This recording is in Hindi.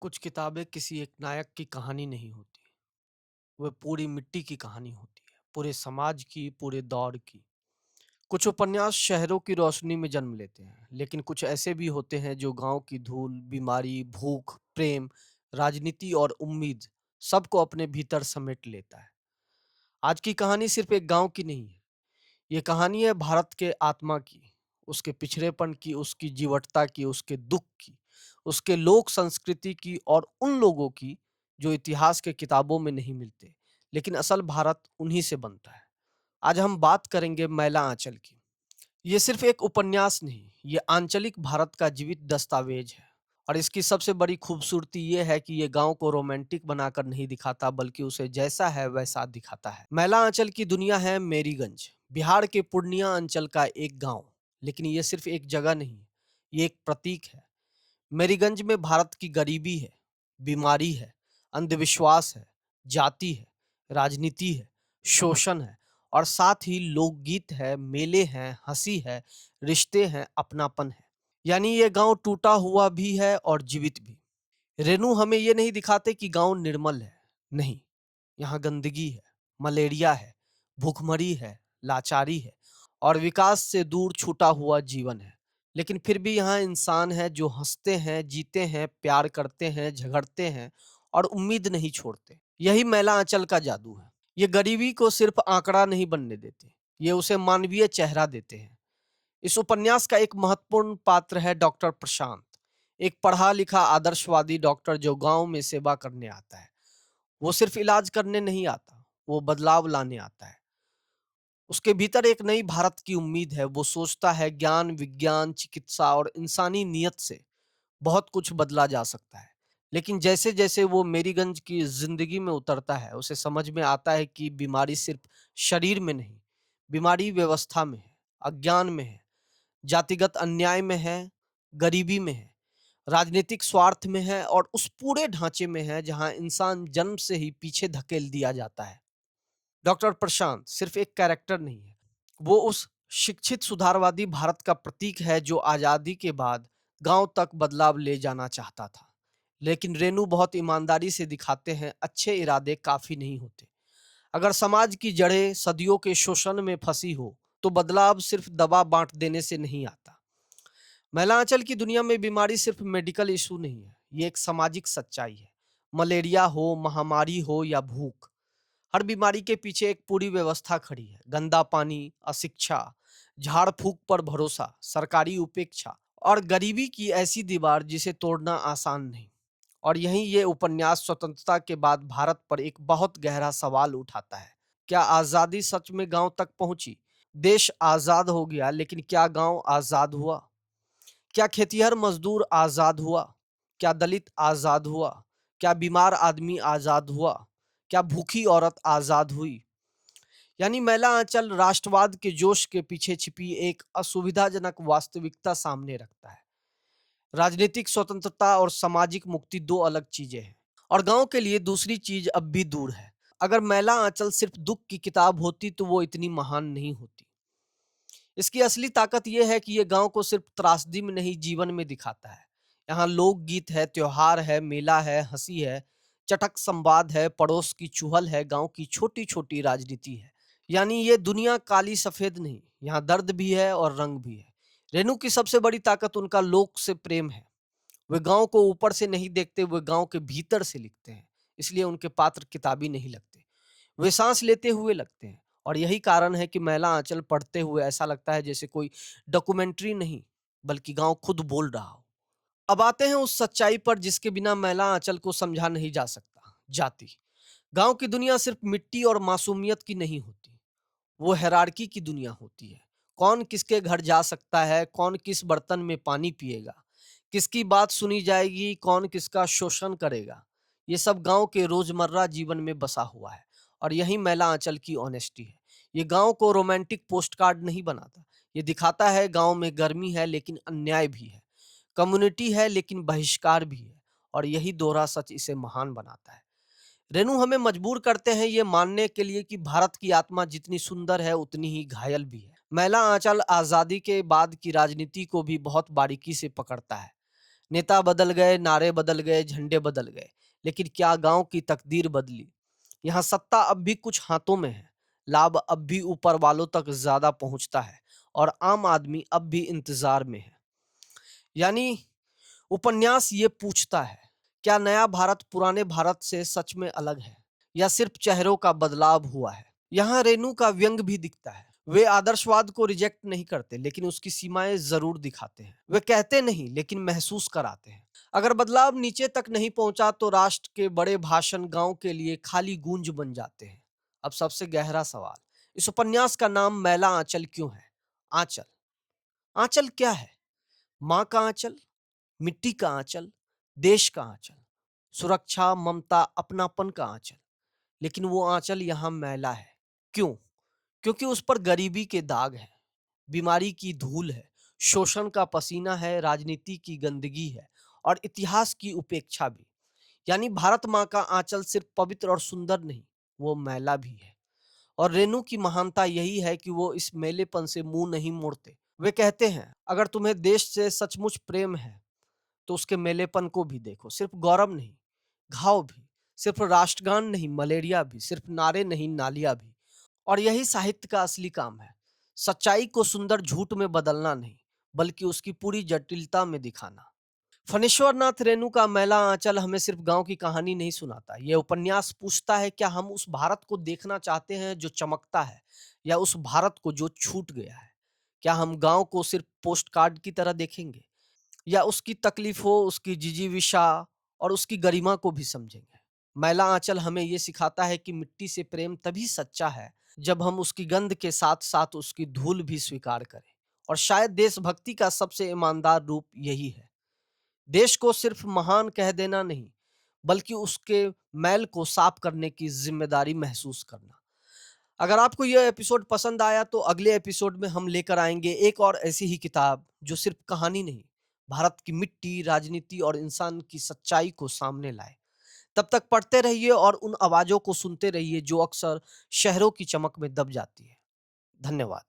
कुछ किताबें किसी एक नायक की कहानी नहीं होती। वह पूरी मिट्टी की कहानी होती है, पूरे समाज की, पूरे दौर की। कुछ उपन्यास शहरों की रोशनी में जन्म लेते हैं, लेकिन कुछ ऐसे भी होते हैं जो गांव की धूल, बीमारी, भूख, प्रेम, राजनीति और उम्मीद सबको अपने भीतर समेट लेता है। आज की कहानी सिर्फ एक गांव की नहीं है। ये कहानी है भारत के आत्मा की, उसके पिछड़ेपन की, उसकी जीवटता की, उसके दुख की, उसके लोक संस्कृति की और उन लोगों की जो इतिहास के किताबों में नहीं मिलते, लेकिन असल भारत उन्हीं से बनता है। आज हम बात करेंगे मैला आंचल की। ये सिर्फ एक उपन्यास नहीं, ये आंचलिक भारत का जीवित दस्तावेज है। और इसकी सबसे बड़ी खूबसूरती ये है कि ये गांव को रोमांटिक बनाकर नहीं दिखाता, बल्कि उसे जैसा है वैसा दिखाता है। मैला आंचल की दुनिया है मेरीगंज, बिहार के पूर्णिया अंचल का एक गांव। लेकिन ये सिर्फ एक जगह नहीं, ये एक प्रतीक है। मेरीगंज में भारत की गरीबी है, बीमारी है, अंधविश्वास है, जाति है, राजनीति है, शोषण है और साथ ही लोकगीत है, मेले हैं, हंसी है, रिश्ते हैं, अपनापन है। यानी ये गांव टूटा हुआ भी है और जीवित भी। रेनू हमें ये नहीं दिखाते कि गांव निर्मल है। नहीं, यहाँ गंदगी है, मलेरिया है, भूखमरी है, लाचारी है और विकास से दूर छूटा हुआ जीवन है। लेकिन फिर भी यहाँ इंसान है जो हंसते हैं, जीते हैं, प्यार करते हैं, झगड़ते हैं और उम्मीद नहीं छोड़ते। यही मैला आंचल का जादू है। ये गरीबी को सिर्फ आंकड़ा नहीं बनने देते, ये उसे मानवीय चेहरा देते हैं। इस उपन्यास का एक महत्वपूर्ण पात्र है डॉक्टर प्रशांत, एक पढ़ा लिखा आदर्शवादी डॉक्टर जो गांव में सेवा करने आता है। वो सिर्फ इलाज करने नहीं आता, वो बदलाव लाने आता है। उसके भीतर एक नई भारत की उम्मीद है। वो सोचता है ज्ञान, विज्ञान, चिकित्सा और इंसानी नियत से बहुत कुछ बदला जा सकता है। लेकिन जैसे जैसे वो मेरीगंज की जिंदगी में उतरता है, उसे समझ में आता है कि बीमारी सिर्फ शरीर में नहीं, बीमारी व्यवस्था में है, अज्ञान में है, जातिगत अन्याय में है, गरीबी में है, राजनीतिक स्वार्थ में है और उस पूरे ढांचे में है जहां इंसान जन्म से ही पीछे धकेल दिया जाता है। डॉक्टर प्रशांत सिर्फ एक कैरेक्टर नहीं है, वो उस शिक्षित सुधारवादी भारत का प्रतीक है जो आजादी के बाद गांव तक बदलाव ले जाना चाहता था। लेकिन रेनू बहुत ईमानदारी से दिखाते हैं अच्छे इरादे काफी नहीं होते। अगर समाज की जड़ें सदियों के शोषण में फंसी हो तो बदलाव सिर्फ दवा बांट देने से नहीं आता। महिलांचल की दुनिया में बीमारी सिर्फ मेडिकल इशू नहीं है, ये एक सामाजिक सच्चाई है। मलेरिया हो, महामारी हो या भूख, हर बीमारी के पीछे एक पूरी व्यवस्था खड़ी है। गंदा पानी, अशिक्षा, झाड़ फूक पर भरोसा, सरकारी उपेक्षा और गरीबी की ऐसी दीवार जिसे तोड़ना आसान नहीं। और यहीं ये उपन्यास स्वतंत्रता के बाद भारत पर एक बहुत गहरा सवाल उठाता है। क्या आजादी सच में गांव तक पहुंची? देश आजाद हो गया, लेकिन क्या गांव आजाद हुआ? क्या खेतिहर मजदूर आजाद हुआ? क्या दलित आजाद हुआ? क्या बीमार आदमी आजाद हुआ? क्या भूखी औरत आजाद हुई? यानी मैला आंचल राष्ट्रवाद के जोश के पीछे छिपी एक असुविधाजनक वास्तविकता सामने रखता है। राजनीतिक स्वतंत्रता और सामाजिक मुक्ति दो अलग चीजें हैं, और गांव के लिए दूसरी चीज अब भी दूर है। अगर मैला आंचल सिर्फ दुख की किताब होती तो वो इतनी महान नहीं होती। इसकी असली ताकत यह है कि ये गांव को सिर्फ त्रासदी में नहीं, जीवन में दिखाता है। यहाँ लोकगीत है, त्योहार है, मेला है, हंसी है, चटक संवाद है, पड़ोस की चुहल है, गांव की छोटी छोटी राजनीति है। यानी ये दुनिया काली सफेद नहीं, यहाँ दर्द भी है और रंग भी है। रेणु की सबसे बड़ी ताकत उनका लोक से प्रेम है। वे गांव को ऊपर से नहीं देखते, वे गांव के भीतर से लिखते हैं। इसलिए उनके पात्र किताबी नहीं लगते, वे सांस लेते हुए लगते हैं। और यही कारण है कि मैला आंचल पढ़ते हुए ऐसा लगता है जैसे कोई डॉक्यूमेंट्री नहीं, बल्कि गांव खुद बोल रहा हो। अब आते हैं उस सच्चाई पर जिसके बिना मैला आंचल को समझा नहीं जा सकता, जाति। गांव की दुनिया सिर्फ मिट्टी और मासूमियत की नहीं होती, वो हायरार्की की दुनिया होती है। कौन किसके घर जा सकता है, कौन किस बर्तन में पानी पिएगा, किसकी बात सुनी जाएगी, कौन किसका शोषण करेगा, ये सब गांव के रोजमर्रा जीवन में बसा हुआ है। और यही मैला आंचल की ऑनेस्टी है। ये गांव को रोमांटिक पोस्टकार्ड नहीं बनाता, ये दिखाता है गांव में गर्मी है लेकिन अन्याय भी है, कम्युनिटी है लेकिन बहिष्कार भी है। और यही दोहरा सच इसे महान बनाता है। रेणु हमें मजबूर करते हैं ये मानने के लिए कि भारत की आत्मा जितनी सुंदर है उतनी ही घायल भी है। मैला आंचल आजादी के बाद की राजनीति को भी बहुत बारीकी से पकड़ता है। नेता बदल गए, नारे बदल गए, झंडे बदल गए, लेकिन क्या गांव की तकदीर बदली? यहाँ सत्ता अब भी कुछ हाथों में है, लाभ अब भी ऊपर वालों तक ज्यादा पहुंचता है और आम आदमी अब भी इंतजार में है। यानी उपन्यास ये पूछता है, क्या नया भारत पुराने भारत से सच में अलग है या सिर्फ चेहरों का बदलाव हुआ है? यहाँ रेनू का व्यंग भी दिखता है। वे आदर्शवाद को रिजेक्ट नहीं करते, लेकिन उसकी सीमाएं जरूर दिखाते हैं। वे कहते नहीं, लेकिन महसूस कराते हैं। अगर बदलाव नीचे तक नहीं पहुंचा तो राष्ट्र के बड़े भाषण गांव के लिए खाली गूंज बन जाते हैं। अब सबसे गहरा सवाल, इस उपन्यास का नाम मैला आंचल क्यों है? आंचल, आंचल क्या है? माँ का आंचल, मिट्टी का आंचल, देश का आंचल, सुरक्षा, ममता, अपनापन का आंचल। लेकिन वो आंचल यहाँ मैला है। क्यों? क्योंकि उस पर गरीबी के दाग हैं, बीमारी की धूल है, शोषण का पसीना है, राजनीति की गंदगी है और इतिहास की उपेक्षा भी। यानी भारत माँ का आंचल सिर्फ पवित्र और सुंदर नहीं, वो मैला भी है। और रेनू की महानता यही है कि वो इस मैलेपन से मुंह नहीं मोड़ते। वे कहते हैं, अगर तुम्हें देश से सचमुच प्रेम है तो उसके मेलेपन को भी देखो, सिर्फ गौरव नहीं, घाव भी, सिर्फ राष्ट्रगान नहीं, मलेरिया भी, सिर्फ नारे नहीं, नालियां भी। और यही साहित्य का असली काम है, सच्चाई को सुंदर झूठ में बदलना नहीं, बल्कि उसकी पूरी जटिलता में दिखाना। फणीश्वर नाथ रेणु का मैला आंचल हमें सिर्फ गांव की कहानी नहीं सुनाता, यह उपन्यास पूछता है, क्या हम उस भारत को देखना चाहते हैं जो चमकता है, या उस भारत को जो छूट गया है? क्या हम गांव को सिर्फ पोस्ट कार्ड की तरह देखेंगे, या उसकी तकलीफों, उसकी जिजीविषा और उसकी गरिमा को भी समझेंगे? मैला आंचल हमें यह सिखाता है कि मिट्टी से प्रेम तभी सच्चा है जब हम उसकी गंध के साथ साथ उसकी धूल भी स्वीकार करें। और शायद देशभक्ति का सबसे ईमानदार रूप यही है, देश को सिर्फ महान कह देना नहीं, बल्कि उसके मैल को साफ करने की जिम्मेदारी महसूस करना। अगर आपको यह एपिसोड पसंद आया तो अगले एपिसोड में हम लेकर आएंगे एक और ऐसी ही किताब जो सिर्फ कहानी नहीं, भारत की मिट्टी, राजनीति और इंसान की सच्चाई को सामने लाए। तब तक पढ़ते रहिए और उन आवाजों को सुनते रहिए जो अक्सर शहरों की चमक में दब जाती है। धन्यवाद।